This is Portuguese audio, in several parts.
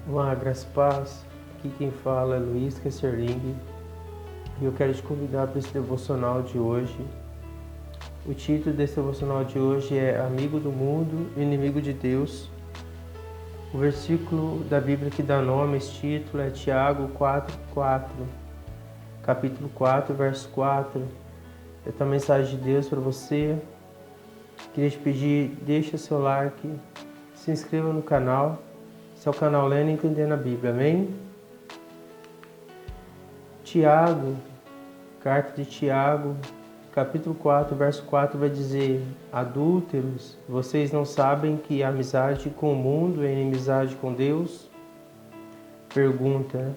Olá, graça e paz. Aqui quem fala é Luiz Kesserling e eu quero te convidar para esse devocional de hoje. O título desse devocional de hoje é Amigo do Mundo, Inimigo de Deus. O versículo da Bíblia que dá nome a esse título é Tiago 4:4, capítulo 4, verso 4. Essa é a mensagem de Deus para você. Queria te pedir, deixa seu like, se inscreva no canal. Esse é o canal Lendo e Entendendo a Bíblia, amém? Tiago, carta de Tiago, capítulo 4, verso 4 vai dizer: Adúlteros, vocês não sabem que a amizade com o mundo é inimizade com Deus? Pergunta: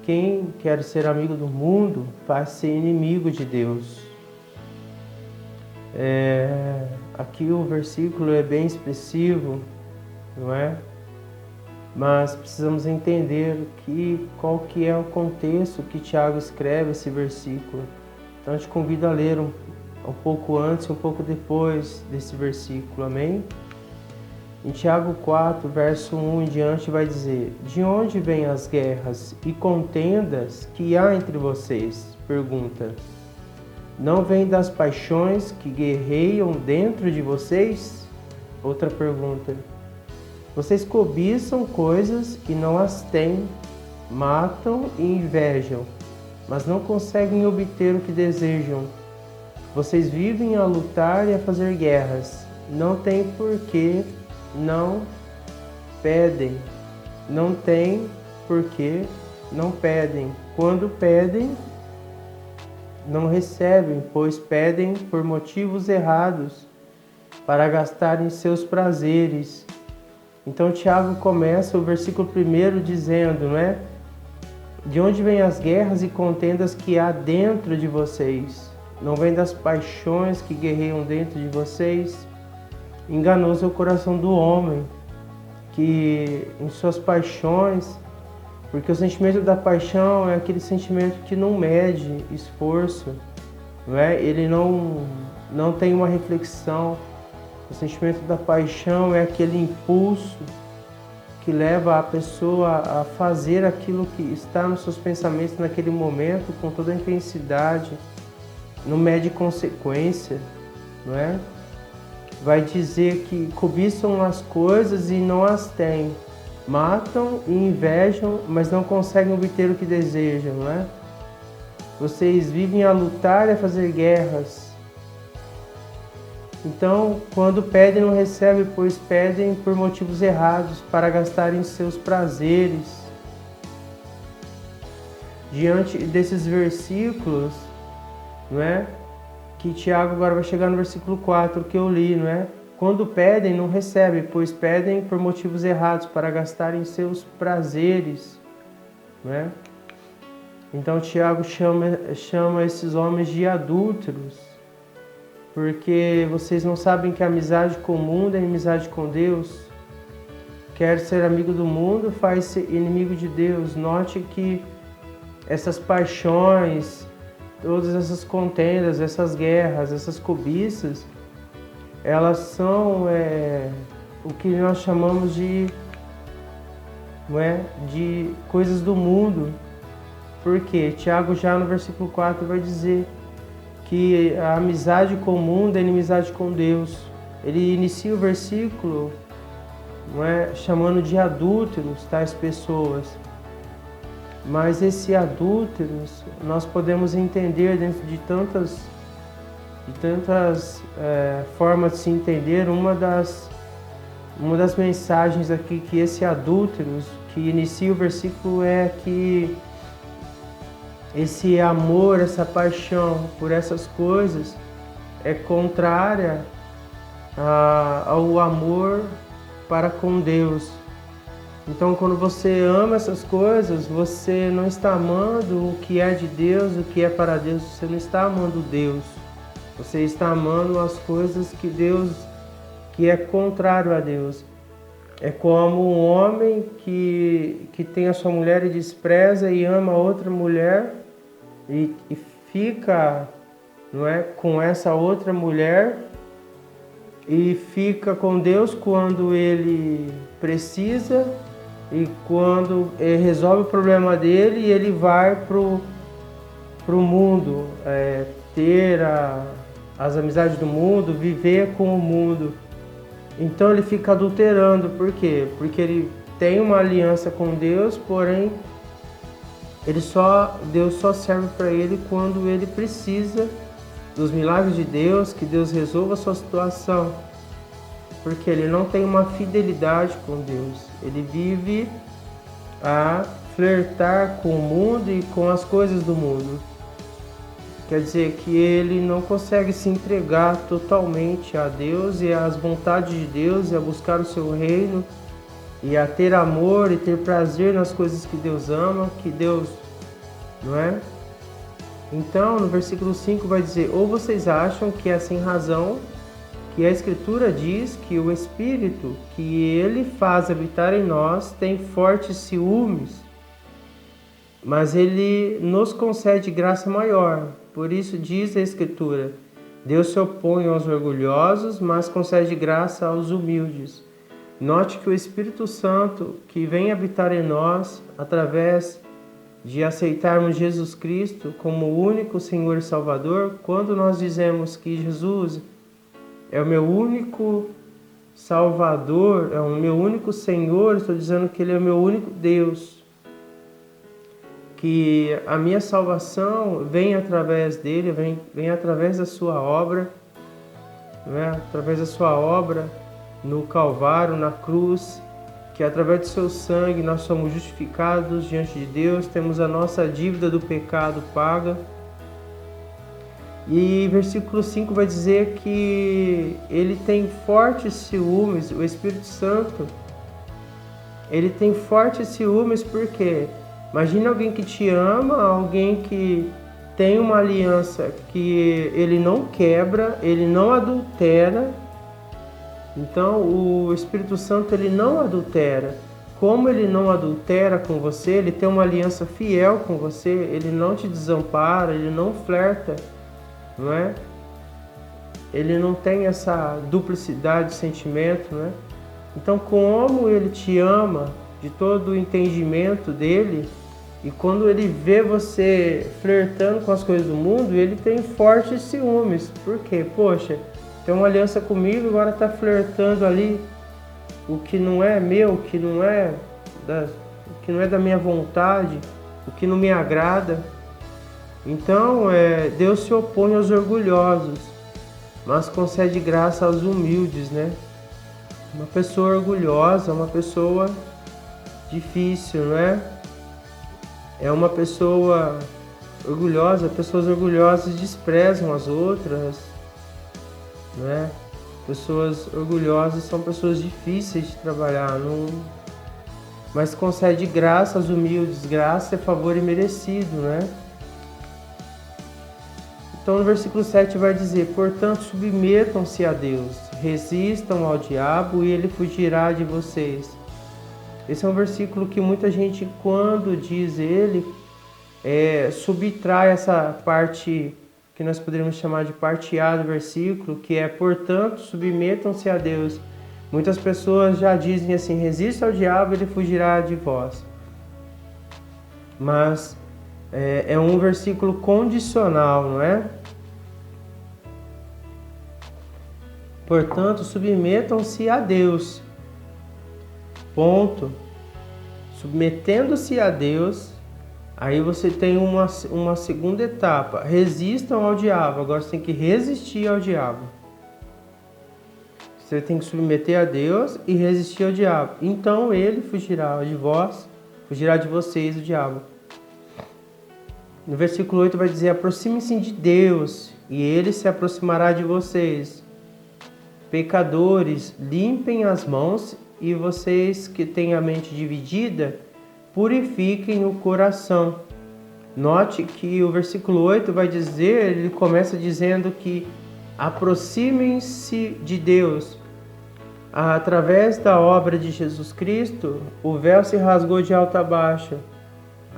quem quer ser amigo do mundo faz ser inimigo de Deus. Aqui o versículo é bem expressivo, não é? Mas precisamos entender qual que é o contexto que Tiago escreve esse versículo. Então eu te convido a ler um pouco antes e um pouco depois desse versículo, amém? Em Tiago 4, verso 1 em diante vai dizer: De onde vêm as guerras e contendas que há entre vocês? Pergunta. Não vem das paixões que guerreiam dentro de vocês? Outra pergunta. Vocês cobiçam coisas e não as têm, matam e invejam, mas não conseguem obter o que desejam. Vocês vivem a lutar e a fazer guerras. Não tem porquê, não pedem. Não tem porquê, não pedem. Quando pedem, não recebem, pois pedem por motivos errados, para gastarem seus prazeres. Então Tiago começa o versículo 1 dizendo, não é? De onde vêm as guerras e contendas que há dentro de vocês? Não vem das paixões que guerreiam dentro de vocês? Enganoso é o coração do homem, que em suas paixões, porque o sentimento da paixão é aquele sentimento que não mede esforço, não é? Ele não tem uma reflexão. O sentimento da paixão é aquele impulso que leva a pessoa a fazer aquilo que está nos seus pensamentos naquele momento com toda a intensidade, não mede consequência, não é? Vai dizer que cobiçam as coisas e não as têm, matam e invejam, mas não conseguem obter o que desejam, não é? Vocês vivem a lutar e a fazer guerras. Então, quando pedem, não recebem, pois pedem por motivos errados, para gastarem seus prazeres. Diante desses versículos, não é? Que Tiago agora vai chegar no versículo 4 que eu li, não é? Quando pedem, não recebem, pois pedem por motivos errados, para gastarem seus prazeres, não é? Então Tiago chama esses homens de adúlteros, porque vocês não sabem que a amizade com o mundo é inimizade com Deus. Quer ser amigo do mundo, faz ser inimigo de Deus. Note que essas paixões, todas essas contendas, essas guerras, essas cobiças, elas são o que nós chamamos de coisas do mundo. Porque Tiago já no versículo 4 vai dizer que a amizade com o mundo é inimizade com Deus. Ele inicia o versículo, não é, chamando de adúlteros tais pessoas. Mas esse adúlteros nós podemos entender dentro de tantas formas de se entender. Uma das mensagens aqui que esse adúlteros que inicia o versículo é que esse amor, essa paixão por essas coisas é contrária ao amor para com Deus. Então, quando você ama essas coisas, você não está amando o que é de Deus, o que é para Deus. Você não está amando Deus. Você está amando as coisas que é contrário a Deus. É como um homem que tem a sua mulher e despreza e ama outra mulher e fica, não é, com essa outra mulher e fica com Deus quando ele precisa e quando ele resolve o problema dele, ele vai pro mundo, ter as amizades do mundo, viver com o mundo. Então ele fica adulterando. Por quê? Porque ele tem uma aliança com Deus, porém Deus só serve para ele quando ele precisa dos milagres de Deus, que Deus resolva a sua situação. Porque ele não tem uma fidelidade com Deus. Ele vive a flertar com o mundo e com as coisas do mundo. Quer dizer que ele não consegue se entregar totalmente a Deus e às vontades de Deus e a buscar o seu reino e a ter amor e ter prazer nas coisas que Deus ama, que Deus, não é? Então, no versículo 5 vai dizer: ou vocês acham que é sem razão que a Escritura diz que o Espírito que ele faz habitar em nós tem fortes ciúmes, mas ele nos concede graça maior. Por isso diz a Escritura: Deus se opõe aos orgulhosos, mas concede graça aos humildes. Note que o Espírito Santo que vem habitar em nós, através de aceitarmos Jesus Cristo como o único Senhor e Salvador, quando nós dizemos que Jesus é o meu único Salvador, é o meu único Senhor, estou dizendo que Ele é o meu único Deus, que a minha salvação vem através dele, vem através da sua obra, né? Através da sua obra no Calvário, na cruz, que através do seu sangue nós somos justificados diante de Deus, temos a nossa dívida do pecado paga. E versículo 5 vai dizer que ele tem fortes ciúmes, o Espírito Santo, ele tem fortes ciúmes. Porque imagina alguém que te ama, alguém que tem uma aliança que ele não quebra, ele não adultera. Então o Espírito Santo, ele não adultera. Como ele não adultera com você, ele tem uma aliança fiel com você, ele não te desampara, ele não flerta, não é? Ele não tem essa duplicidade de sentimento, não é? Então, como ele te ama de todo o entendimento dele, e quando ele vê você flertando com as coisas do mundo, ele tem fortes ciúmes. Por quê? Poxa, tem uma aliança comigo, agora está flertando ali o que não é meu, o que não é da minha vontade, o que não me agrada. Então, Deus se opõe aos orgulhosos, mas concede graça aos humildes, né? Uma pessoa orgulhosa é uma pessoa difícil, não é? É uma pessoa orgulhosa, pessoas orgulhosas desprezam as outras, não é? Pessoas orgulhosas são pessoas difíceis de trabalhar, mas concede graça aos humildes. Graça é favor imerecido, né? Então no versículo 7 vai dizer: portanto, submetam-se a Deus, resistam ao diabo e ele fugirá de vocês. Esse é um versículo que muita gente, quando diz ele, subtrai essa parte que nós poderíamos chamar de parte A do versículo, que é: portanto, submetam-se a Deus. Muitas pessoas já dizem assim: resista ao diabo, ele fugirá de vós. Mas é um versículo condicional, não é? Portanto, submetam-se a Deus. Ponto. Submetendo-se a Deus, aí você tem uma segunda etapa. Resistam ao diabo. Agora você tem que resistir ao diabo. Você tem que submeter a Deus e resistir ao diabo. Então ele fugirá de vós, fugirá de vocês o diabo. No versículo 8 vai dizer: aproximem-se de Deus e ele se aproximará de vocês. Pecadores, limpem as mãos, e vocês que têm a mente dividida, purifiquem o coração. Note que o versículo 8 vai dizer, ele começa dizendo que aproximem-se de Deus. Através da obra de Jesus Cristo, o véu se rasgou de alto a baixo.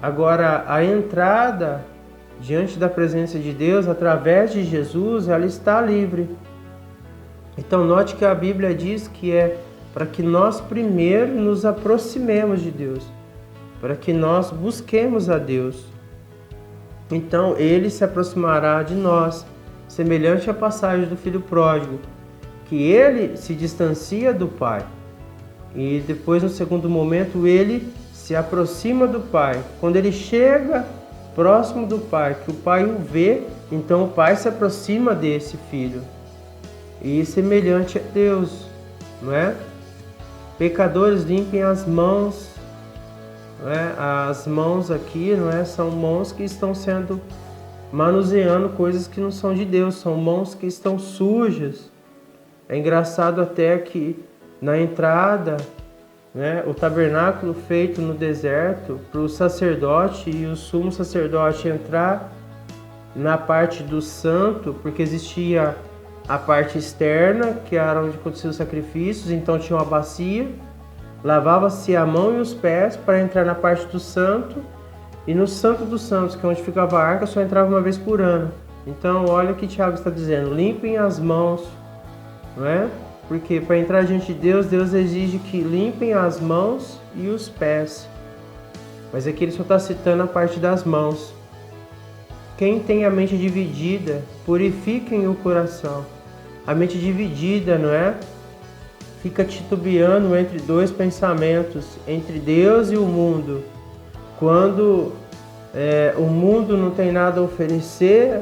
Agora, a entrada diante da presença de Deus, através de Jesus, ela está livre. Então, note que a Bíblia diz que é para que nós primeiro nos aproximemos de Deus, para que nós busquemos a Deus. Então Ele se aproximará de nós, semelhante à passagem do filho pródigo, que ele se distancia do Pai. E depois, no segundo momento, ele se aproxima do Pai. Quando ele chega próximo do Pai, que o Pai o vê, então o Pai se aproxima desse filho. E semelhante a Deus, não é? Pecadores, limpem as mãos. Não é? As mãos aqui, não é? São mãos que estão sendo manuseando coisas que não são de Deus, são mãos que estão sujas. É engraçado até que na entrada, né, o tabernáculo feito no deserto, para o sacerdote e o sumo sacerdote entrar na parte do santo, porque existia a parte externa, que era onde aconteciam os sacrifícios, então tinha uma bacia, lavava-se a mão e os pés para entrar na parte do santo, e no Santo dos Santos, que é onde ficava a arca, só entrava uma vez por ano. Então olha o que Tiago está dizendo, limpem as mãos, não é? Porque para entrar diante de Deus, Deus exige que limpem as mãos e os pés. Mas aqui ele só está citando a parte das mãos. Quem tem a mente dividida, purifiquem o coração. A mente dividida, não é? Fica titubeando entre dois pensamentos, entre Deus e o mundo. Quando o mundo não tem nada a oferecer,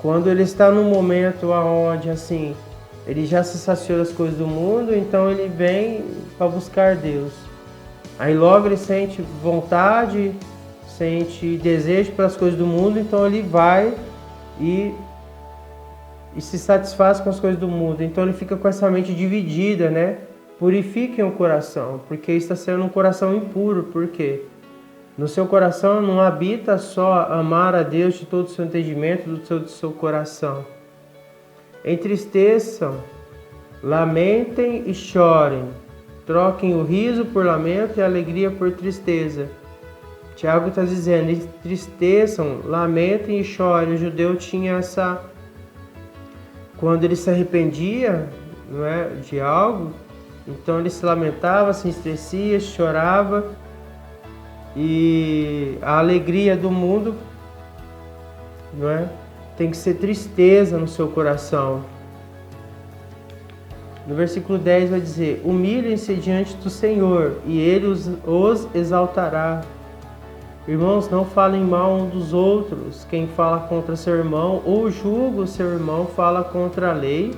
quando ele está num momento onde assim, ele já se saciou das coisas do mundo, então ele vem para buscar Deus. Aí logo ele sente vontade, sente desejo pelas coisas do mundo, então ele vai e se satisfaz com as coisas do mundo. Então ele fica com essa mente dividida, né? Purifiquem o coração, porque está sendo um coração impuro. Por quê? No seu coração não habita só amar a Deus de todo o seu entendimento, do seu coração. Entristeçam, lamentem e chorem. Troquem o riso por lamento e a alegria por tristeza. Tiago está dizendo, entristeçam, lamentem e chorem. O judeu tinha essa... Quando ele se arrependia, não é, de algo, então ele se lamentava, se entristecia, chorava. E a alegria do mundo, não é? Tem que ser tristeza no seu coração. No versículo 10 vai dizer, humilhem-se diante do Senhor e Ele os exaltará. Irmãos, não falem mal um dos outros. Quem fala contra seu irmão ou julga o seu irmão fala contra a lei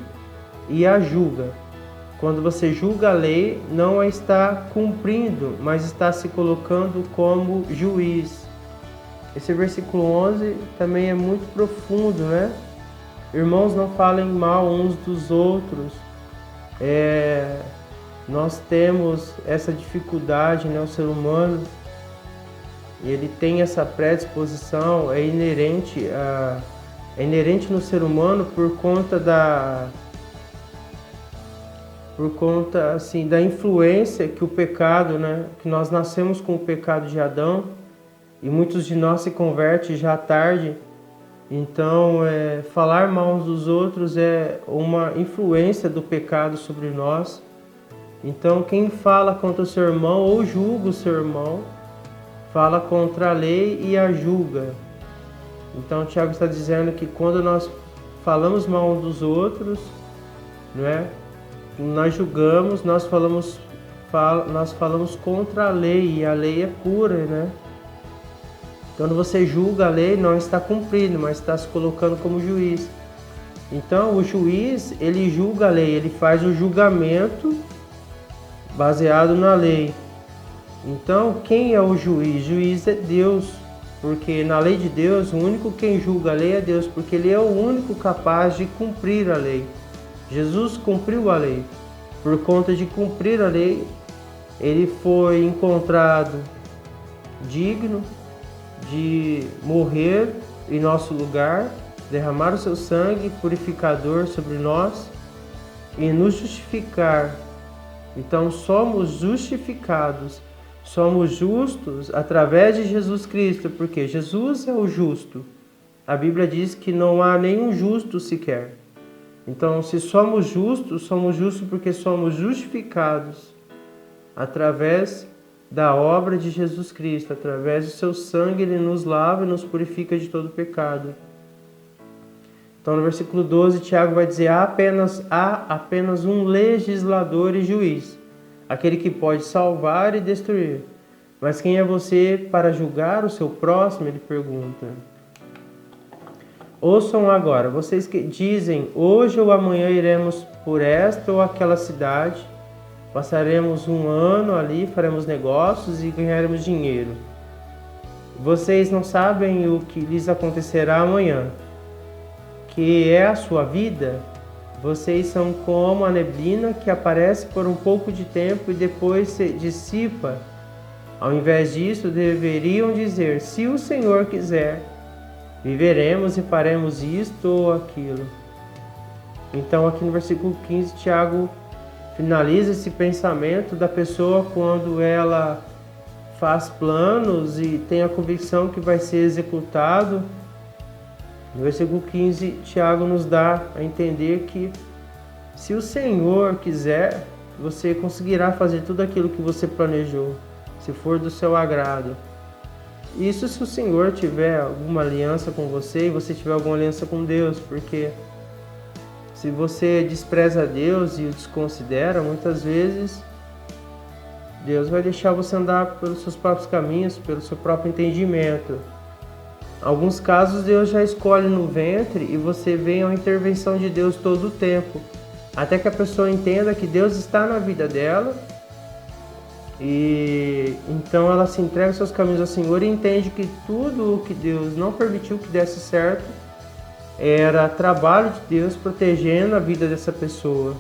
e a julga. Quando você julga a lei, não a está cumprindo, mas está se colocando como juiz. Esse versículo 11 também é muito profundo, né? Irmãos, não falem mal uns dos outros. Nós temos essa dificuldade, né? O ser humano, ele tem essa predisposição, é inerente no ser humano por conta assim, da influência que o pecado, né? Que nós nascemos com o pecado de Adão e muitos de nós se convertem já tarde. Então, falar mal uns dos outros é uma influência do pecado sobre nós. Então, quem fala contra o seu irmão ou julga o seu irmão, fala contra a lei e a julga. Então, Tiago está dizendo que quando nós falamos mal uns dos outros, não é? Nós julgamos, nós falamos contra a lei, e a lei é pura, né? Quando você julga a lei, não está cumprindo, mas está se colocando como juiz. Então, o juiz, ele julga a lei, ele faz o julgamento baseado na lei. Então, quem é o juiz? O juiz é Deus, porque na lei de Deus, o único quem julga a lei é Deus, porque Ele é o único capaz de cumprir a lei. Jesus cumpriu a lei. Por conta de cumprir a lei, Ele foi encontrado digno de morrer em nosso lugar, derramar o seu sangue purificador sobre nós e nos justificar. Então somos justificados, somos justos através de Jesus Cristo, porque Jesus é o justo. A Bíblia diz que não há nenhum justo sequer. Então, se somos justos porque somos justificados através da obra de Jesus Cristo, através do seu sangue, ele nos lava e nos purifica de todo pecado. Então, no versículo 12, Tiago vai dizer: há apenas um legislador e juiz, aquele que pode salvar e destruir. Mas quem é você para julgar o seu próximo? Ele pergunta. Ouçam agora, vocês que dizem: hoje ou amanhã iremos por esta ou aquela cidade, passaremos um ano ali, faremos negócios e ganharemos dinheiro. Vocês não sabem o que lhes acontecerá amanhã, que é a sua vida? Vocês são como a neblina que aparece por um pouco de tempo e depois se dissipa. Ao invés disso, deveriam dizer: se o Senhor quiser, viveremos e faremos isto ou aquilo. Então, aqui no versículo 15, Tiago finaliza esse pensamento da pessoa quando ela faz planos e tem a convicção que vai ser executado. No versículo 15, Tiago nos dá a entender que se o Senhor quiser, você conseguirá fazer tudo aquilo que você planejou, se for do seu agrado. Isso se o Senhor tiver alguma aliança com você e você tiver alguma aliança com Deus, porque se você despreza Deus e o desconsidera, muitas vezes Deus vai deixar você andar pelos seus próprios caminhos, pelo seu próprio entendimento. Em alguns casos Deus já escolhe no ventre e você vê a intervenção de Deus todo o tempo, até que a pessoa entenda que Deus está na vida dela. E então ela se entrega aos seus caminhos ao Senhor e entende que tudo o que Deus não permitiu que desse certo era trabalho de Deus protegendo a vida dessa pessoa.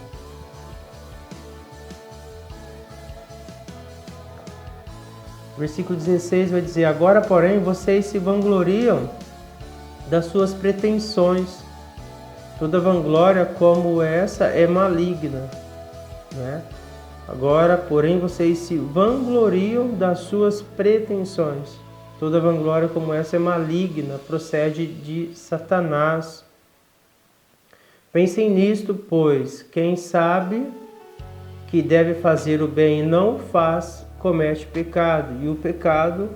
Versículo 16 vai dizer: agora, porém, vocês se vangloriam das suas pretensões. Toda vanglória como essa é maligna, né? Agora, porém, vocês se vangloriam das suas pretensões. Toda vanglória como essa é maligna, procede de Satanás. Pensem nisto, pois quem sabe que deve fazer o bem e não faz, comete pecado. E o pecado,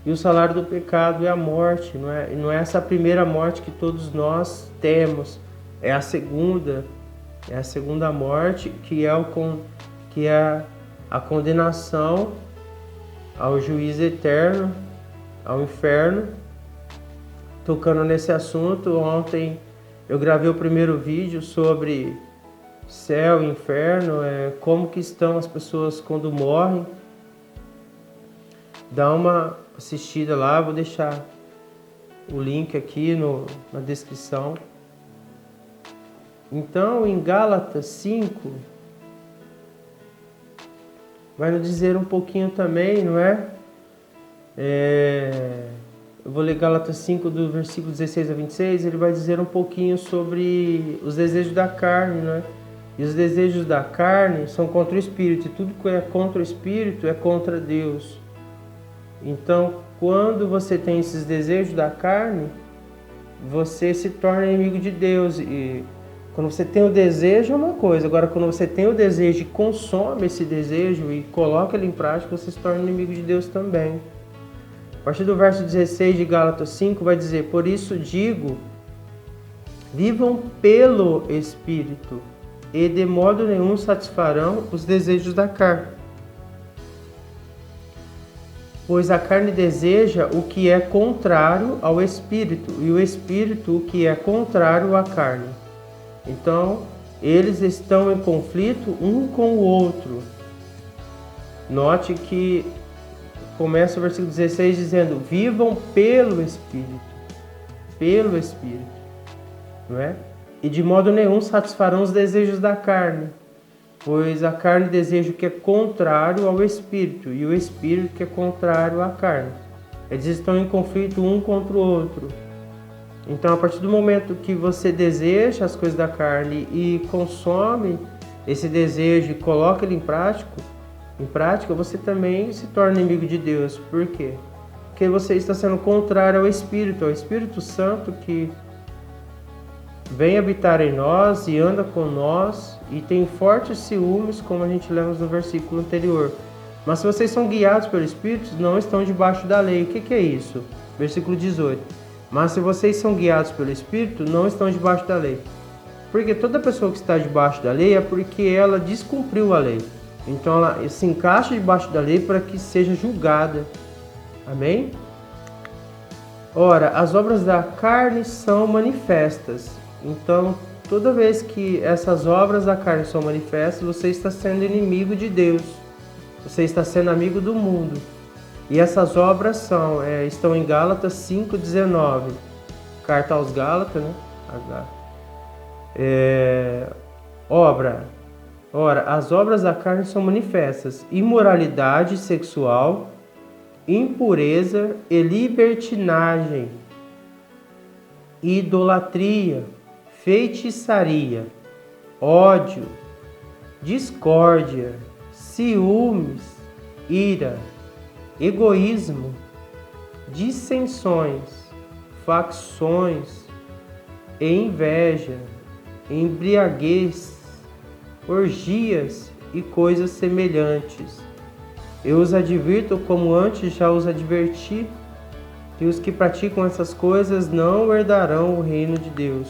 e o salário do pecado é a morte. Não é essa primeira morte que todos nós temos. É a segunda morte, que é a condenação ao juízo eterno, ao inferno. Tocando nesse assunto, ontem eu gravei o primeiro vídeo sobre céu e inferno, como que estão as pessoas quando morrem. Dá uma assistida lá, vou deixar o link aqui na descrição. Então, em Gálatas 5, vai nos dizer um pouquinho também, não é? Eu vou ler Gálatas 5, do versículo 16 a 26, ele vai dizer um pouquinho sobre os desejos da carne, não é? E os desejos da carne são contra o Espírito, e tudo que é contra o Espírito é contra Deus. Então, quando você tem esses desejos da carne, você se torna inimigo de Deus. E quando você tem o desejo é uma coisa, agora quando você tem o desejo e consome esse desejo e coloca ele em prática, você se torna inimigo de Deus também. A partir do verso 16 de Gálatas 5 vai dizer: por isso digo, vivam pelo Espírito, e de modo nenhum satisfarão os desejos da carne. Pois a carne deseja o que é contrário ao Espírito, e o Espírito o que é contrário à carne. Então, eles estão em conflito um com o outro. Note que começa o versículo 16 dizendo: vivam pelo Espírito. Pelo Espírito. Não é? E de modo nenhum satisfarão os desejos da carne. Pois a carne deseja o que é contrário ao Espírito, e o Espírito que é contrário à carne. Eles estão em conflito um contra o outro. Então, a partir do momento que você deseja as coisas da carne e consome esse desejo e coloca ele em prática, você também se torna inimigo de Deus. Por quê? Porque você está sendo contrário ao Espírito Santo, que vem habitar em nós e anda com nós e tem fortes ciúmes, como a gente lemos no versículo anterior. Mas se vocês são guiados pelo Espírito, não estão debaixo da lei. O que é isso? Versículo 18. Mas se vocês são guiados pelo Espírito, não estão debaixo da lei. Porque toda pessoa que está debaixo da lei é porque ela descumpriu a lei. Então ela se encaixa debaixo da lei para que seja julgada. Amém? Ora, as obras da carne são manifestas. Então, toda vez que essas obras da carne são manifestas, você está sendo inimigo de Deus. Você está sendo amigo do mundo. E essas obras estão em Gálatas 5,19. Carta aos Gálatas, né? Ora, as obras da carne são manifestas: imoralidade sexual, impureza e libertinagem, idolatria, feitiçaria, ódio, discórdia, ciúmes, ira, egoísmo, dissensões, facções e inveja, embriaguez, orgias e coisas semelhantes. Eu os advirto, como antes já os adverti, que os que praticam essas coisas não herdarão o reino de Deus.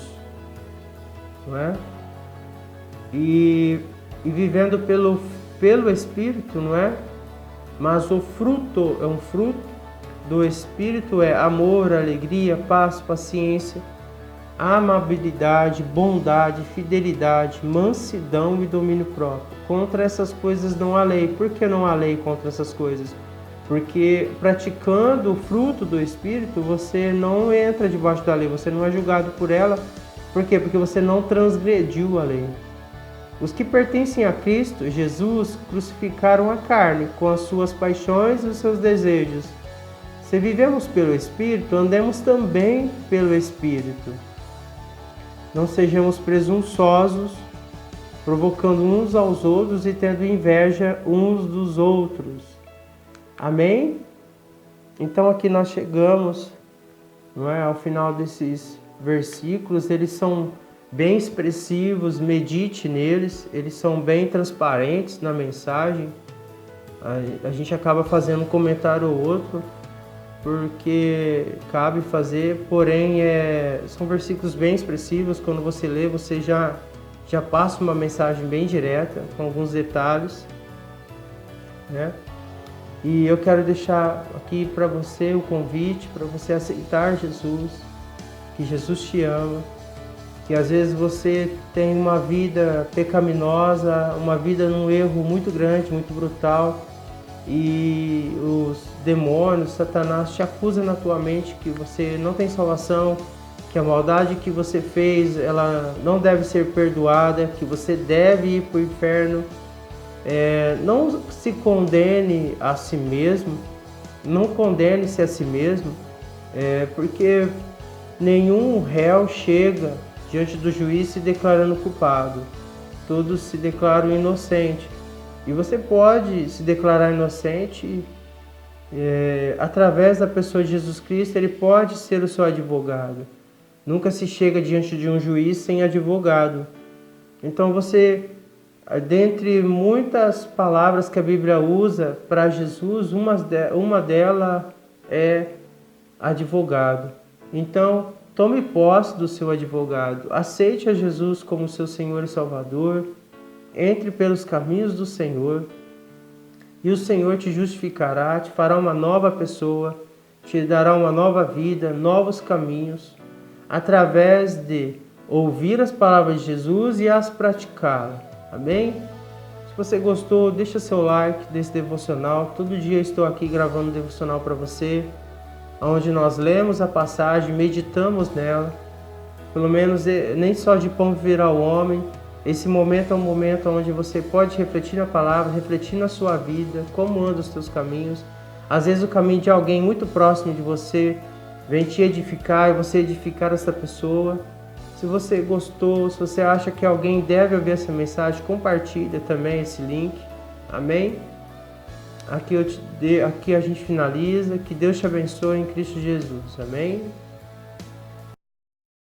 Não é? E vivendo pelo Espírito, não é? Mas um fruto do Espírito é amor, alegria, paz, paciência, amabilidade, bondade, fidelidade, mansidão e domínio próprio. Contra essas coisas não há lei. Por que não há lei contra essas coisas? Porque praticando o fruto do Espírito, você não entra debaixo da lei, você não é julgado por ela. Por quê? Porque você não transgrediu a lei. Os que pertencem a Cristo Jesus crucificaram a carne com as suas paixões e os seus desejos. Se vivemos pelo Espírito, andemos também pelo Espírito. Não sejamos presunçosos, provocando uns aos outros e tendo inveja uns dos outros. Amém? Então aqui nós chegamos, não é, ao final desses versículos. Eles são bem expressivos, medite neles, eles são bem transparentes na mensagem. A gente acaba fazendo um comentário ou outro, porque cabe fazer, porém são versículos bem expressivos. Quando você lê, você já passa uma mensagem bem direta, com alguns detalhes, né? E eu quero deixar aqui para você o convite para você aceitar Jesus, que Jesus te ama, que às vezes você tem uma vida pecaminosa, uma vida num erro muito grande, muito brutal, e os demônios, Satanás te acusa na tua mente que você não tem salvação, que a maldade que você fez, ela não deve ser perdoada, que você deve ir para o inferno. Não se condene a si mesmo, não condene-se a si mesmo, porque nenhum réu chega diante do juiz se declarando culpado, todos se declaram inocentes. E você pode se declarar inocente através da pessoa de Jesus Cristo. Ele pode ser o seu advogado. Nunca se chega diante de um juiz sem advogado. Então você, dentre muitas palavras que a Bíblia usa para Jesus, uma delas é advogado. Então tome posse do seu advogado. Aceite a Jesus como seu Senhor e Salvador. Entre pelos caminhos do Senhor, e o Senhor te justificará, te fará uma nova pessoa, te dará uma nova vida, novos caminhos, através de ouvir as palavras de Jesus e as praticá-las. Amém? Se você gostou, deixa seu like desse devocional. Todo dia eu estou aqui gravando um devocional para você, onde nós lemos a passagem, meditamos nela. Pelo menos nem só de pão viverá o homem. Esse momento é um momento onde você pode refletir na palavra, refletir na sua vida, como andam os teus caminhos. Às vezes o caminho de alguém muito próximo de você vem te edificar e você edificar essa pessoa. Se você gostou, se você acha que alguém deve ouvir essa mensagem, compartilha também esse link. Amém? Aqui a gente finaliza. Que Deus te abençoe em Cristo Jesus. Amém?